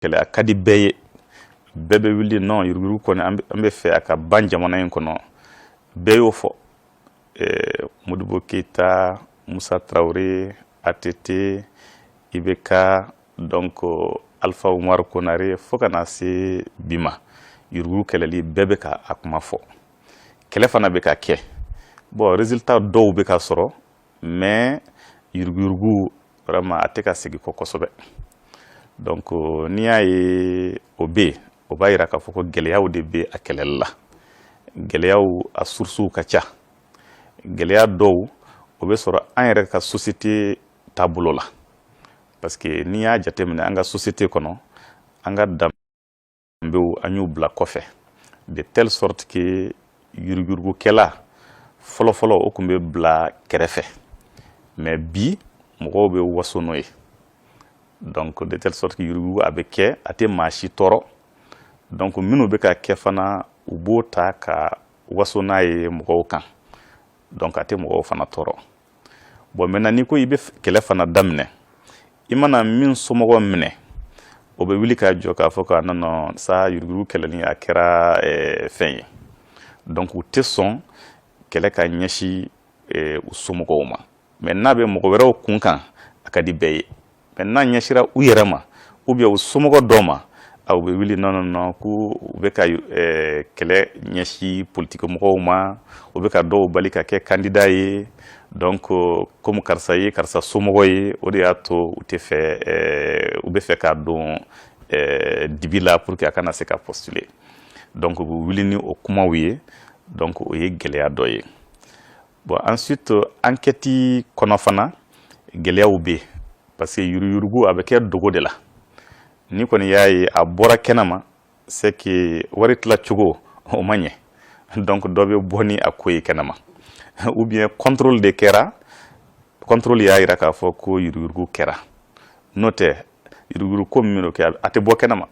kɛlɛ a ka di bɛɛ ye bɛɛ bɛ wuli non yuruguyurugu kɔni an bɛ fɛ a ka ban jamana in kɔnɔ bɛɛ y'o fɔ Modibo Keita, Musa Traoré, ATT, IBK, donc Alpha Oumar Konare fo ka na se bi ma yuruguyurugu kɛlɛli bɛɛ bɛ ka a kuma fɔ kɛlɛ fana bɛ ka kɛ bon résultat dɔw bɛ ka sɔrɔ mais yuruguyurugu vraiment a tɛ ka segin kɔ kosɛbɛ donc n'i y'a ye o bɛ yen o b'a jira k'a fɔ ko gɛlɛyaw de bɛ a kɛlɛli la gɛlɛyaw a sources ka ca gɛlɛya dɔw o bɛ sɔrɔ an yɛrɛ ka société taabolo la parce que n'i y'a jateminɛ an ka société kɔnɔ an ka danbew an y'u bila kɔfɛ de telle sorte que yuruguyurugukɛla fɔlɔfɔlɔ o tun bɛ bila kɛrɛfɛ mais bi mɔgɔw bɛ waso n'o ye donc de telle sorte que yuruguyurugu a bɛ kɛ a tɛ maa si tɔɔrɔ donc minnu bɛ ka kɛ fana u b'o ta ka waso n'a ye mɔgɔw kan donc a tɛ mɔgɔw fana tɔɔrɔ bon maintenant n'i ko i bɛ kɛlɛ fana daminɛ i mana min somɔgɔ minɛ o bɛ wuli k'a jɔ k'a fɔ ka non sa yuruguyurugu kɛlɛli a kɛra fɛn ye donc u tɛ sɔn kɛlɛ ka ɲɛsin u somɔgɔw ma mais n'a bɛ mɔgɔ wɛrɛw kun kan a ka di bɛɛ ye mais n'a ɲɛsira u yɛrɛ ma ou bien u somɔgɔ dɔw ma u bɛ wuli non ko u bɛ ka kɛlɛ ɲɛsin politique mɔgɔw ma u bɛ ka dɔw bali ka kɛ candidat ye donc comme karisa ye karisa somɔgɔ ye o de y'a to u tɛ fɛ u bɛ fɛ k'a don dibi la pour que a kana se ka postuler donc u bɛ wuli ni o kumaw ye donc o ye gɛlɛya dɔ ye bon ensuite enquête kɔnɔ fana gɛlɛyaw bɛ yen parce que yuruguyurugu a bɛ kɛ dogo de la ni kɔni y'a ye a bɔra kɛnɛma c'est que wari tila cogo o ma ɲɛ donc dɔ bɛ bɔ ni a ko ye kɛnɛma ou bien contrôle de kɛra contrôle y'a jira k'a fɔ ko yuruguyurugu kɛra n'o tɛ yuruguyurugu ko min bɛ kɛ a tɛ bɔ kɛnɛma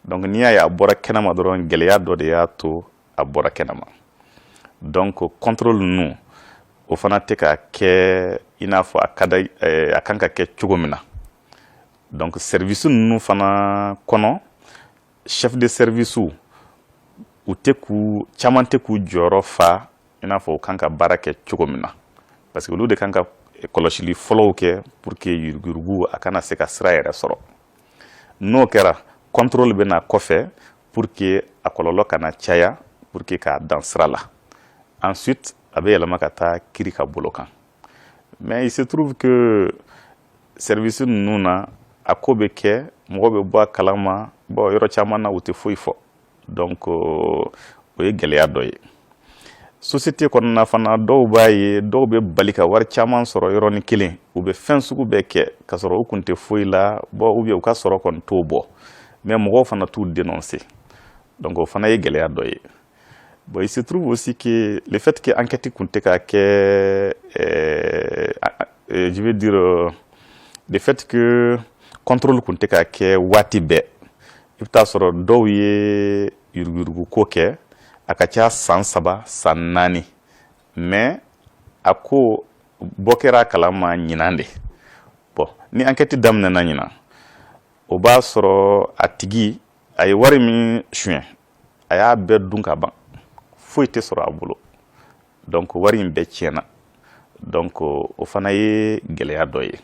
donc n'i y'a ye a bɔra kɛnɛma dɔrɔn gɛlɛya dɔ de y'a to a bɔra kɛnɛma donc contrôle ninnu o fana tɛ ka kɛ i n'a fɔ a kan ka kɛ cogo min na donc service ninnu fana kɔnɔ chef de service u caman tɛ k'u jɔyɔrɔ fa i n'a fɔ u kan ka baara kɛ cogo min na parce que olu de kan ka kɔlɔsili fɔlɔw kɛ pour que yuruguyurugu a kana se ka sira yɛrɛ sɔrɔ n'o kɛra contrôle bɛ na kɔfɛ pour que a kɔlɔlɔ kana caya pour que k'a dan sira la ensuite a bɛ yɛlɛma ka taa kiiri ka bolo kan mais il se trouve que service ninnu na a ko bɛ kɛ mɔgɔ bɛ bɔ a kalama bon yɔrɔ caman na u tɛ foyi fɔ donc o ye gɛlɛya dɔ ye société kɔnɔna fana dɔw b'a ye dɔw bɛ bali ka wari caman sɔrɔ yɔrɔnin kelen u bɛ fɛn sugu bɛɛ kɛ ka sɔrɔ u kun tɛ foyi la bon ou bien u ka sɔrɔ kɔni t'o bɔ mais mɔgɔw fana t'u dénoncer donc o fana ye gɛlɛya dɔ ye bon il se trouve aussi que le fait que enquête kun tɛ ka kɛ je veux dire le fait que contrôle kun tɛ ka kɛ waati bɛɛ i bɛ taa sɔrɔ dɔw ye yuruguyurugu ko kɛ a ka ca san 3 san 4 mais a ko bɔ kɛra a kalama ɲinan de bon ni enquête daminɛna ɲinan o b'a sɔrɔ a tigi a ye wari min suɲɛ a y'a bɛɛ dun ka ban foyi tɛ sɔrɔ a bolo donc wari in bɛɛ tiɲɛna donc o fana ye gɛlɛya dɔ ye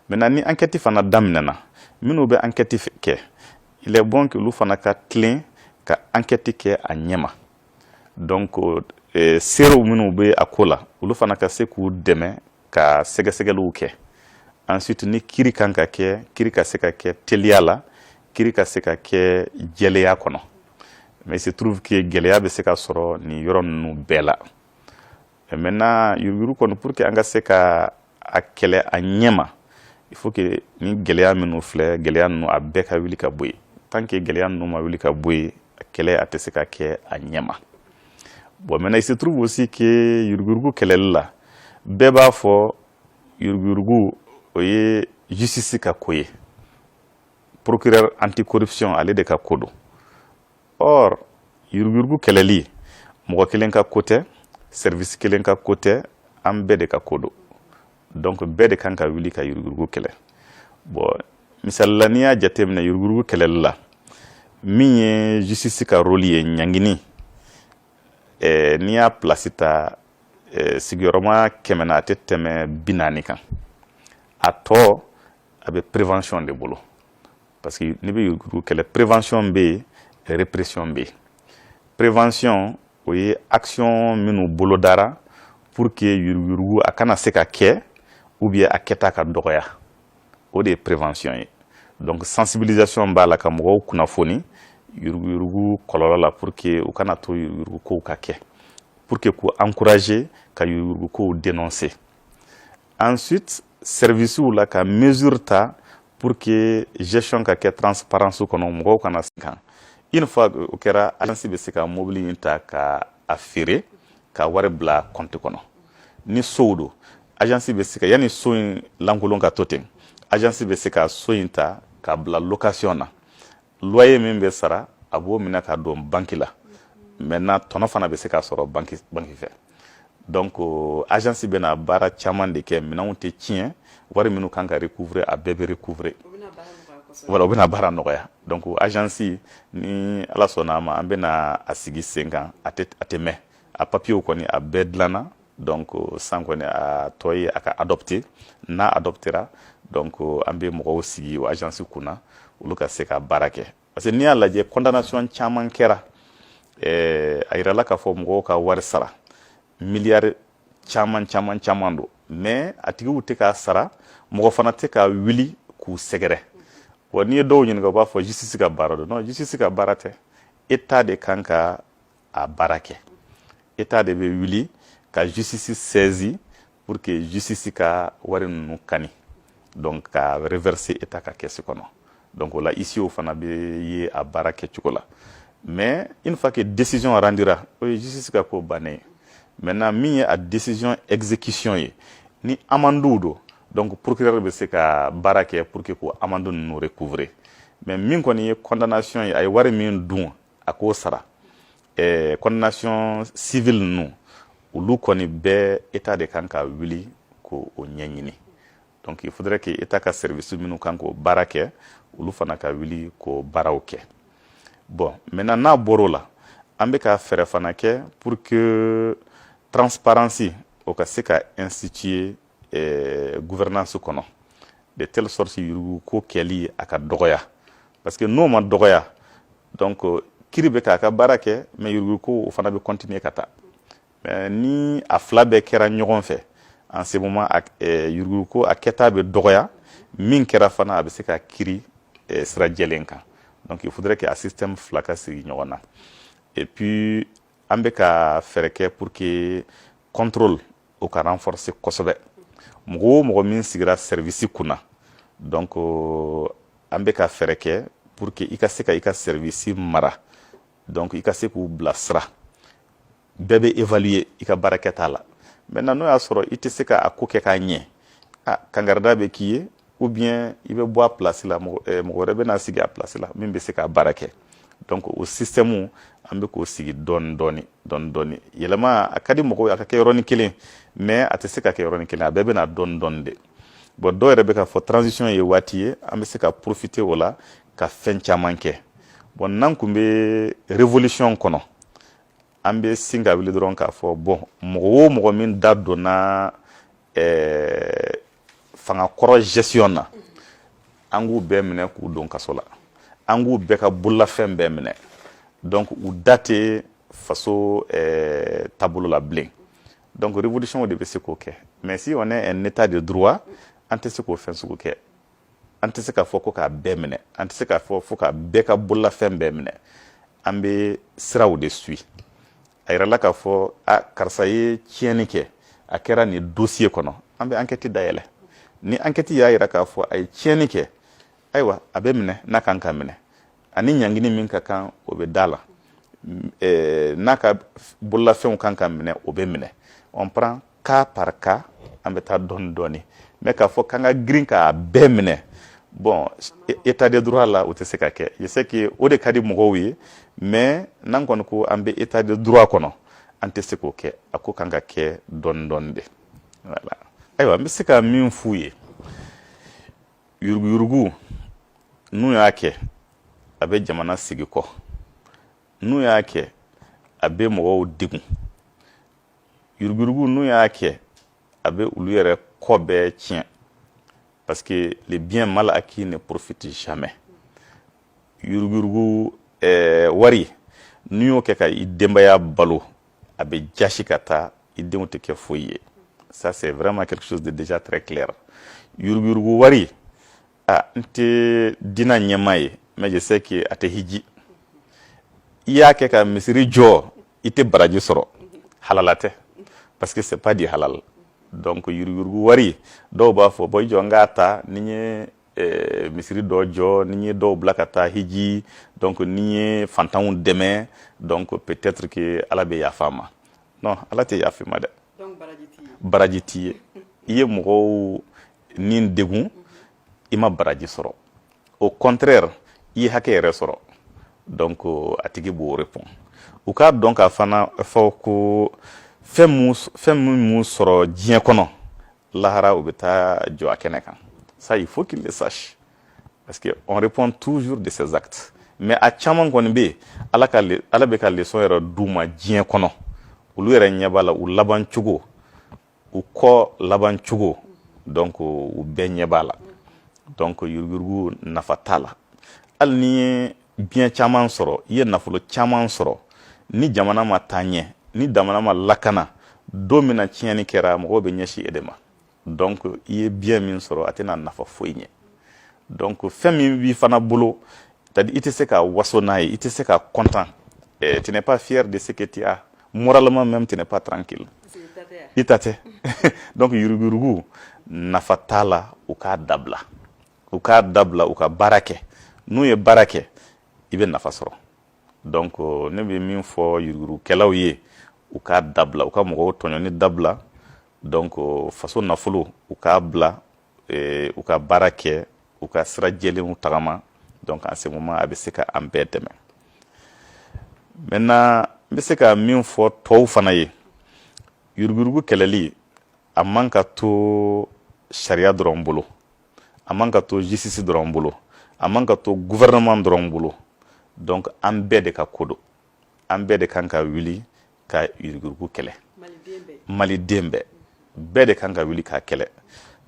maintenant ni enquête fana daminɛna minnu bɛ enquête kɛ il est bon que olu fana ka tilen ka enquête kɛ a ɲɛma donc seerew minnu bɛ a ko la olu fana ka se k'u dɛmɛ ka sɛgɛsɛgɛliw kɛ ensuite ni kiiri kan ka kɛ kiiri ka se ka kɛ teliya la kiiri ka se ka kɛ jɛlenya kɔnɔ mais il se trouve que gɛlɛya bɛ se ka sɔrɔ nin yɔrɔ ninnu bɛɛ la maintenant yuruguyurugu kɔni pour que an ka se ka a kɛlɛ a ɲɛma il faut que ni gɛlɛya minnu filɛ gɛlɛya ninnu a bɛɛ ka wuli ka bɔ yen tant que gɛlɛya ninnu ma wuli ka bɔ yen a kɛlɛ a tɛ se ka kɛ a ɲɛma bon maintenant il se trouve aussi que yuruguyurugu kɛlɛli la bɛɛ b'a fɔ yuruguyurugu o ye justice ka ko ye procureur anticorruption ale de ka ko don or yuruguyurugu kɛlɛli mɔgɔ kelen ka ko tɛ service kelen ka ko tɛ an bɛɛ de ka ko don donc bɛɛ de kan ka wuli ka yuruguyurugu kɛlɛ bon misalila n'i y'a jateminɛ yuruguyurugu kɛlɛli la min ye justice ka rôle ye ɲangini n'i y'a place ta sigiyɔrɔma 100 a tɛ tɛmɛ 40 kan a tɔ a bɛ prévention de bolo parce que n'i bɛ yuruguyurugu kɛlɛ prévention bɛ yen répression bɛ yen prévention o ye action minnu bolodara pour que yuruguyurugu a kana se ka kɛ ou bien a kɛta ka dɔgɔya o de ye prévention ye donc sensibilisation b'a la ka mɔgɔw kunnafoni yuruguyurugu kɔlɔlɔ la pour que u kana to yuruguyurugu kow ka kɛ pour que k'u encourager ka yuruguyurugu kow dénoncer ensuite services la ka mesure ta pour que gestion ka kɛ transparence kɔnɔ mɔgɔw kana se kan une fois o kɛra agence bɛ se ka mobili in ta ka a feere ka wari bila compte kɔnɔ ni sow don agence bɛ se ka yanni so in lankolon ka to ten agence bɛ se ka so in ta ka bila location na loyer min bɛ sara a b'o minɛ ka don banque la maintenant tɔnɔ fana bɛ se ka sɔrɔ banque fɛ donc agence bɛna baara caman de kɛ minɛnw tɛ tiɲɛ wari minnu kan ka recouvrer a bɛɛ bɛ recouvrer voilà o bɛna baara nɔgɔya donc agence ni ala sɔnna a ma an bɛna a sigi sen kan a tɛ mɛn a papier kɔni a bɛɛ dilanna donc san kɔni a tɔ ye a ka adopter n'a adoptera donc an bɛ mɔgɔw sigi o agence kunna olu ka se ka baara kɛ parce que n'i y'a lajɛ condamnation caman kɛra a yirala k'a fɔ mɔgɔw ka wari sara miliyari caman don mais a tigiw tɛ k'a sara mɔgɔ fana tɛ ka wuli k'u sɛgɛrɛ wa n'i ye dɔw ɲininka u b'a fɔ justice ka baara don non justice ka baara tɛ état de kan ka a baara kɛ état de bɛ wuli ka justice saisi pour que justice ka wari ninnu kani donc ka reverser état ka caisse kɔnɔ donc o la ici o fana bɛ ye a baara kɛcogo la mais une fois que décision rendira o ye justice ka ko bannen ye maintenant min ye a décision exécution ye ni amandiw don donc procureur bɛ se ka baara kɛ pour que ko amande ninnu recouvrer mais min kɔni ye condamnation ye a ye wari min dun a k'o sara condamnation civile ninnu olu kɔni bɛɛ état de kan ka wuli k'o ɲɛɲini donc il faudrait que état ka service minnu kan k'o baara kɛ olu fana ka wuli k'o baaraw kɛ bon maintenant n'a bɔr'o la an bɛ ka fɛɛrɛ fana kɛ pour que transparency o ka se ka instituer gouvernance kɔnɔ de telle sorte yurugu ko kɛli a ka dɔgɔya parce que n'o ma dɔgɔya donc kiri bɛ k'a ka baara kɛ mais yurugu ko o fana bɛ continuer ka taa mais ni a fila bɛɛ kɛra ɲɔgɔn fɛ en ce moment yurugu ko a kɛta bɛ dɔgɔya min kɛra fana a bɛ se ka kiri sira jɛlen kan donc il faudrait que a système fila ka sigi ɲɔgɔn na et puis an bɛ ka fɛɛrɛ kɛ pour que contrôle o ka renforcer kosɛbɛ mɔgɔ o mɔgɔ min sigira service kunna donc an bɛ ka fɛɛrɛ kɛ pour que i ka se ka i ka service mara donc i ka se k'u bila sira bɛɛ bɛ évaluer i ka baarakɛta la maintenant n'o y'a sɔrɔ i tɛ se ka a ko kɛ k'a ɲɛ kangarida bɛ k'i ye ou bien i bɛ bɔ a place la mɔgɔ wɛrɛ bɛ n'a sigi a place la min bɛ se k'a baara kɛ donc o système an bɛ k'o sigi dɔɔni yɛlɛma a ka di mɔgɔw ye a ka kɛ yɔrɔnin kelen mais a tɛ se ka kɛ yɔrɔnin kelen a bɛɛ bɛ na dɔɔni de bon dɔw yɛrɛ bɛ k'a fɔ transition ye waati ye an bɛ se ka profiter o la ka fɛn caman kɛ bon n'an tun bɛ révolution kɔnɔ an bɛ sin ka wuli dɔrɔn k'a fɔ bon mɔgɔ o mɔgɔ min da donna fangakɔrɔ gestion na an k'u bɛɛ minɛ k'u don kaso la an k'u bɛɛ ka bololafɛn bɛɛ minɛ donc u da tɛ faso taabolo la bilen donc révolution de bɛ se k'o kɛ mais si on est un état de droit an tɛ se k'o fɛn sugu kɛ an tɛ se k'a fɔ ko k'a bɛɛ minɛ an tɛ se k'a fɔ fo ka bɛɛ ka bololafɛn bɛɛ minɛ an bɛ siraw de suit a yirala k'a fɔ karisa ye tiɲɛni kɛ a kɛra nin dossier kɔnɔ an bɛ enquête dayɛlɛ ni enquête y'a yira k'a fɔ a ye tiɲɛni kɛ ayiwa a bɛ minɛ n'a kan ka minɛ ani ɲangini min ka kan o bɛ da la n'a ka bololafɛnw kan ka minɛ o bɛ minɛ on prend cas par cas an bɛ taa dɔɔni mais k'a fɔ k'an ka girin k'a bɛɛ minɛ bon état de droit la o tɛ se ka kɛ je sais que o de ka di mɔgɔw ye mais n'an kɔni ko an bɛ état de droit kɔnɔ an tɛ se k'o kɛ a ko kan ka kɛ dɔɔni de voilà ayiwa n bɛ se ka min f'u ye yuruguyurugu n'u y'a kɛ a bɛ jamana sigi kɔ n'u y'a kɛ a bɛ mɔgɔw degun yuruguyurugu n'u y'a kɛ a bɛ olu yɛrɛ kɔ bɛɛ tiɲɛ parce que les biens mal acquis ne profitent jamais yuruguyurugu wari n'i y'o kɛ ka i denbaya balo a bɛ jasi ka taa i denw tɛ kɛ foyi ye ça c'est vraiment quelque chose de déjà très clair yuruguyurugu wari n tɛ dina ɲɛmaa ye mais je sais que a tɛ hiji i y'a kɛ ka misiri jɔ i tɛ baraji sɔrɔ halala tɛ parce que c'est pas du halal donc yuruguyurugu wari dɔw b'a fɔ bon i jɔ n k'a ta ni n ye misiri dɔ jɔ ni n ye dɔw bila ka taa hiji donc ni n ye fantanw dɛmɛ donc peut-être que ala bɛ yafa ma non ala tɛ yafa ma dɛ baraji t'i ye i ye mɔgɔw ni degun i ma baraji sɔrɔ au contraire i ye hakɛ yɛrɛ sɔrɔ donc a tigi b'o répond u k'a dɔn k'a fana fɔ ko fɛn min sɔrɔ diɲɛ kɔnɔ lahara u bɛ taa jɔ a kɛnɛ kan ça il faut qu'il le sache parce que on répond toujours de ses actes mais a caman kɔni bɛ yen ala bɛ ka leçon yɛrɛ d'u ma diɲɛ kɔnɔ olu yɛrɛ ɲɛ b'a la u laban cogo u kɔ laban cogo donc u bɛɛ ɲɛ b'a la donc yuruguyurugu nafa t'a la hali ni ye biɲɛ caman sɔrɔ i ye nafolo caman sɔrɔ ni jamana ma taa ɲɛ ni jamana ma lakana don min na tiɲɛni kɛra mɔgɔw bɛ ɲɛsin e de ma donc i ye biɲɛ min sɔrɔ a tɛna nafa foyi ɲɛ donc fɛn min b'i fana bolo c'est-à-dire i tɛ se ka waso n'a ye i tɛ se ka content tu n'es pas fier de ce que tu as moralement même tu n'es pas tranquille i ta tɛ donc yuruguyurugu nafa t'a la u k'a dabila u ka baara kɛ n'u ye baara kɛ i bɛ nafa sɔrɔ donc ne bɛ min fɔ yuruguyurugukɛlaw ye u k'a dabila u ka mɔgɔw tɔɲɔni dabila donc faso nafolo u k'a bila u ka baara kɛ u ka sira jɛlenw tagama donc en ce moment a bɛ se ka an bɛɛ dɛmɛ maintenant n bɛ se ka min fɔ tɔw fana ye yuruguyurugu kɛlɛli a man ka to sariya dɔrɔn bolo a man ka to justice dɔrɔn bolo a man ka to gouvernement dɔrɔn bolo donc an bɛɛ de ka ko don an bɛɛ de kan ka wuli ka yuruguyurugu kɛlɛ maliden bɛɛ de kan ka wuli k'a kɛlɛ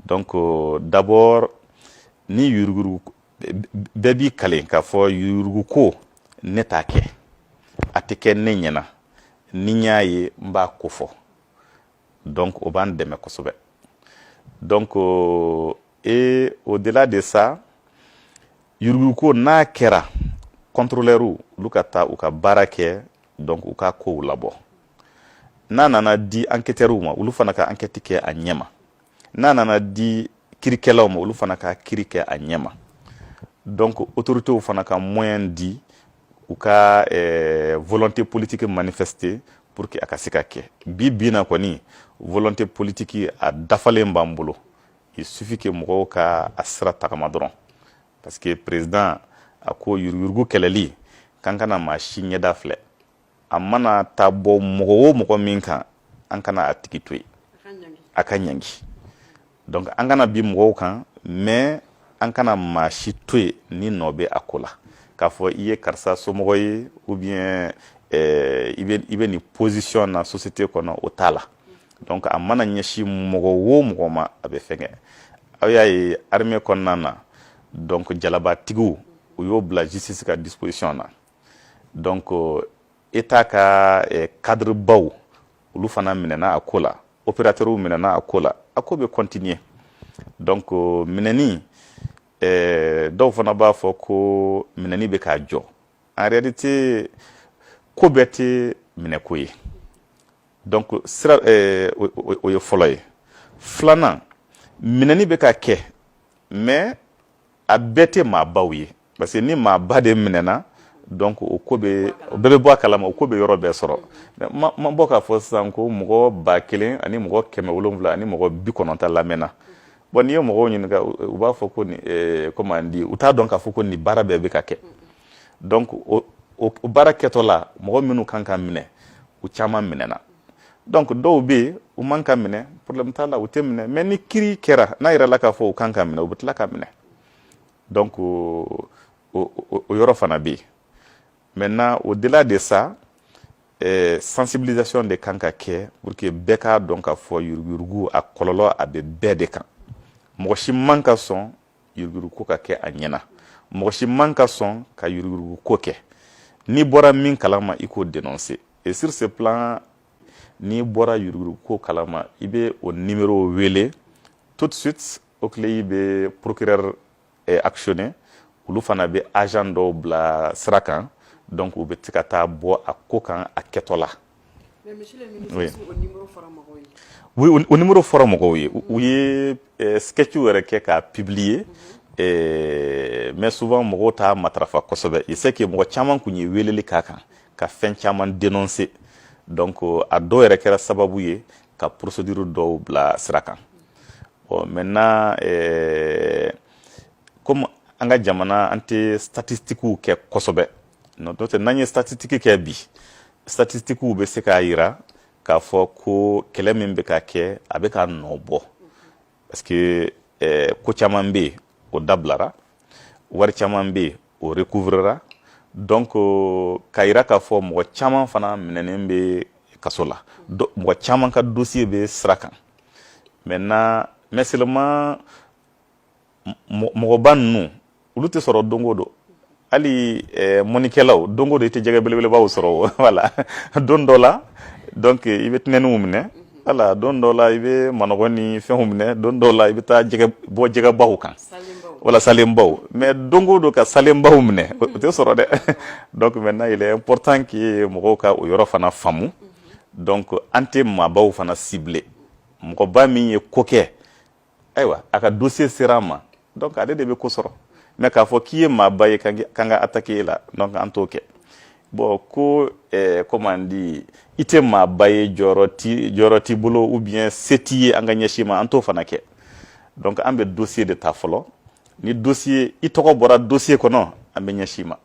donc d'abord ni yuruguyurugu bɛɛ b'i kale k'a fɔ yuruguyurugu ko ne t'a kɛ a tɛ kɛ ne ɲɛna ni n y'a ye n b'a ko fɔ donc o b'an dɛmɛ kosɛbɛ donc et au-delà de ça yuruguyurugu n'a kɛra contrôleur olu ka taa u ka baara kɛ donc u ka kow labɔ n'a nana di enquêteurs ma olu fana ka enquête kɛ a ɲɛma n'a nana di kirikɛlaw ma olu fana ka kiri kɛ a ɲɛma donc autorités fana ka moyen di u ka volonté politique manifester pour que a ka se ka kɛ bi na kɔni volonté politique a dafalen b'an bolo il suffit que mɔgɔw ka a sira tagama dɔrɔn parce que président a ko yuruguyurugu kɛlɛli k'an kana maa si ɲɛda filɛ a mana taa bɔ mɔgɔ o mɔgɔ min kan an kana a tigi to yen a ka ɲangi donc an kana bi mɔgɔw kan mais an kana maa si to yen ni nɔ bɛ a ko la k'a fɔ i ye karisa somɔgɔ ye ou bien i bɛ nin position na société kɔnɔ o t'a la donc a mana ɲɛsin mɔgɔ o mɔgɔ ma a bɛ fɛngɛ aw y'a ye armée kɔnɔna na donc jalabatigiw u y'o bila justice ka disposition na donc état ka cadre baw olu fana minɛna a ko la opérateurs minɛna a ko la a ko bɛ continuer donc minɛni dɔw fana b'a fɔ ko minɛni bɛ k'a jɔ en réalité ko bɛɛ tɛ minɛko ye donc sira o ye fɔlɔ ye filanan minɛni bɛ ka kɛ mais a bɛɛ tɛ maabaw ye parce que ni maaba de minɛna donc o bɛɛ bɛ bɔ a kalama o ko bɛ yɔrɔ bɛɛ sɔrɔ ma bɔ k'a fɔ sisan ko mɔgɔ 1000 ani mɔgɔ 700 ani mɔgɔ 90 lamɛnna bon n'i ye mɔgɔw ɲininka u b'a fɔ ko comment dire u t'a dɔn k'a fɔ ko nin baara bɛɛ bɛ ka kɛ donc o baara kɛtɔ la mɔgɔ minnu kan ka minɛ u caman minɛna donc dɔw bɛ yen u man ka minɛ problème t'a la u tɛ minɛ mais ni kiri kɛra n'a yɛrɛ la k'a fɔ u kan ka minɛ u bɛ tila ka minɛ Donc o yɔrɔ fana bɛ yen. Maintenant au-delà de ça, sensibilisation de kan ka kɛ pour que bɛɛ k'a dɔn k'a fɔ yuruguyurugu a kɔlɔlɔ a bɛ bɛɛ de kan. Mɔgɔ si man ka sɔn yuruguyurugu ka kɛ a ɲɛna. Mɔgɔ si man ka sɔn ka yuruguyurugu ko kɛ. N'i bɔra min kalama i k'o dénoncer. Et sur ce plan, n'i bɔra yuruguyurugu ko kalama i bɛ o numéro wele tout de suite o tile i bɛ procureur actionné. Olu fana bɛ agent dɔw bila sira kan. Donc u bɛ se ka taa bɔ a ko kan a kɛtɔ la. Mais monsieur le ministre, oui. O numéro fɔra mɔgɔw ye. Oui, o numéro fɔra mɔgɔw ye. U ye sketch yɛrɛ kɛ k'a publier. Mais souvent mɔgɔw t'a matarafa kosɛbɛ. Il sait que mɔgɔ caman kun ye weleli k'a kan ka fɛn caman dénoncer. Donc a dɔw yɛrɛ kɛra sababu ye ka procédure dɔw bila sira kan. Bon, maintenant comme an ka jamana an tɛ statistique kɛ kosɛbɛ. N'o tɛ n'an ye statistique kɛ bi, statistique bɛ se k'a jira k'a fɔ ko kɛlɛ min bɛ ka kɛ a bɛ ka nɔ bɔ. Parce que ko caman bɛ yen o dablara, wari caman bɛ yen o recouvrera. Donc k'a jira k'a fɔ mɔgɔ caman fana minɛnen bɛ kaso la. Mɔgɔ caman ka dossier bɛ sira kan. Maintenant mais seulement mɔgɔba ninnu olu tɛ sɔrɔ don o don. Hali mɔnikɛlaw don o don i tɛ jɛgɛ belebelebaw sɔrɔ voilà don dɔ la donc i bɛ tinɛniw minɛ voilà don dɔ la i bɛ manɔgɔ ni fɛnw minɛ don dɔ la i bɛ taa bɔ jɛgɛbaw kan voilà salenbaw mais don o don ka salenbaw minɛ o tɛ sɔrɔ dɛ. Donc maintenant il est important que mɔgɔw ka o yɔrɔ fana faamu. Donc an tɛ maabaw fana cibler mɔgɔba min ye ko kɛ ayiwa a ka dossier sera an ma donc ale de bɛ ko sɔrɔ. Mais k'a fɔ k'i ye maaba ye kan ka attaquer la donc an t'o kɛ. Bon ko comment on dit i tɛ maaba ye jɔyɔrɔ t'i bolo ou bien se t'i ye an ka ɲɛsin ma an t'o fana kɛ. Donc an bɛ dossier de ta fɔlɔ ni dossier i tɔgɔ bɔra dossier kɔnɔ an bɛ ɲɛsin ma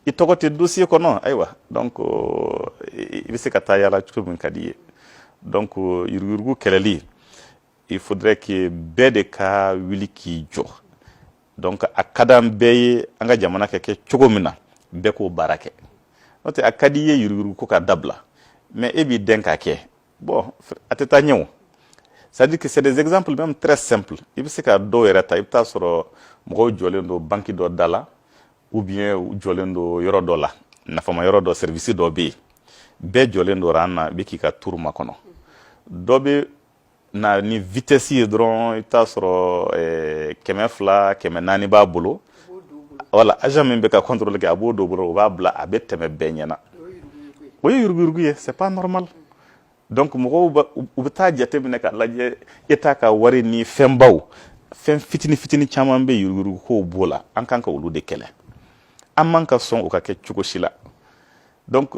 i tɔgɔ tɛ dossier kɔnɔ ayiwa donc i bɛ se ka taa yala cogo min ka di ye. Donc yuruguyurugu kɛlɛli il faudrait que bɛɛ de ka wuli k'i jɔ. Donc a ka d'an bɛɛ ye an ka jamana ka kɛ cogo min na bɛɛ k'o baara kɛ. N'o tɛ a ka di i ye yuruguyurugu ko ka dabila mais e b'i dɛn k'a kɛ bon a tɛ taa ɲɛ o. C'est-à-dire que c'est des exemples même très simples. I bɛ se ka dɔw yɛrɛ ta i bɛ taa sɔrɔ mɔgɔw jɔlen don banque dɔ da la ou bien u jɔlen don yɔrɔ dɔ la nafama yɔrɔ dɔ service dɔ bɛ yen bɛɛ jɔlen don ran na i bɛ k'i ka tour makɔnɔ. Dɔ bɛ na ni vitesse ye dɔrɔn i bɛ taa sɔrɔ 200 400 b'a bolo voilà agent min bɛ ka contrôle kɛ a b'o don bolo o b'a bila a bɛ tɛmɛ bɛɛ ɲɛna. O ye yuruguyurugu ye c'est pas normal. Donc mɔgɔw u bɛ taa jate minɛ k'a lajɛ État ka wari ni fɛnbaw fɛn fitini caman bɛ yuruguyurugu kow b'o la an kan ka olu de kɛlɛ. An man ka sɔn o ka kɛ cogo si la. Donc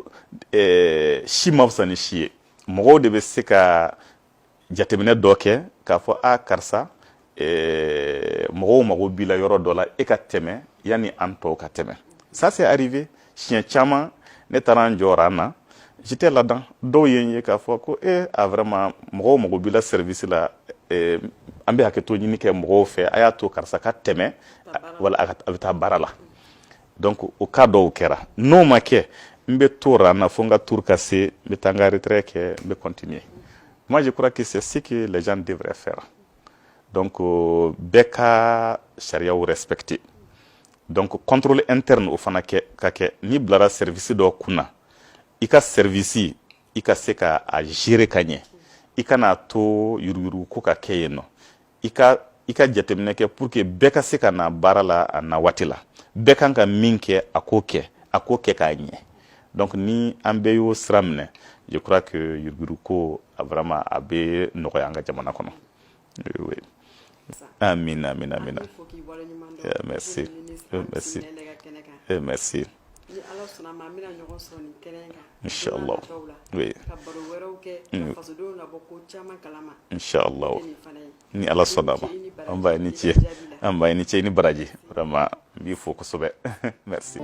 si ma fisa ni si ye mɔgɔw de bɛ se ka jateminɛ dɔ kɛ k'a fɔ karisa mɔgɔw mago b'i la yɔrɔ dɔ la e ka tɛmɛ yanni an tɔw ka tɛmɛ. Ça c'est arrivé siɲɛ caman ne taara n jɔra an na j'étais là-dedans dɔw ye n ye k'a fɔ ko vraiment mɔgɔw mago b'i la service la an bɛ hakɛto ɲini kɛ mɔgɔw fɛ a y'a to karisa ka tɛmɛ wala a bɛ taa baara la. Donc o cas dɔw kɛra n'o ma kɛ n bɛ to ran na fo n ka tour ka se n bɛ taa n ka retrait kɛ n bɛ continuer. Moi je crois que c'est ce que les gens devraient faire. Donc bɛɛ ka sariyaw respecter. Donc contrôle interne o fana ka kɛ ni bilara service dɔ kunna i ka service i ka se ka a gérer ka ɲɛ i kana to yuruguyurugu ko ka kɛ yen nɔ i ka jateminɛ kɛ pour que bɛɛ ka se ka na baara la a na waati la bɛɛ kan ka min kɛ a k'o kɛ k'a ɲɛ. Donc ni an bɛɛ y'o sira minɛ je crois que yuruguyurugu ko vraiment a bɛ nɔgɔya an ka jamana kɔnɔ. Oui. Amina. Merci. Merci. Inshallah. Oui. Inshallah. Ni ala sɔnna ma an b'a ni ce ni baraji vraiment n b'i fo kosɛbɛ. Merci.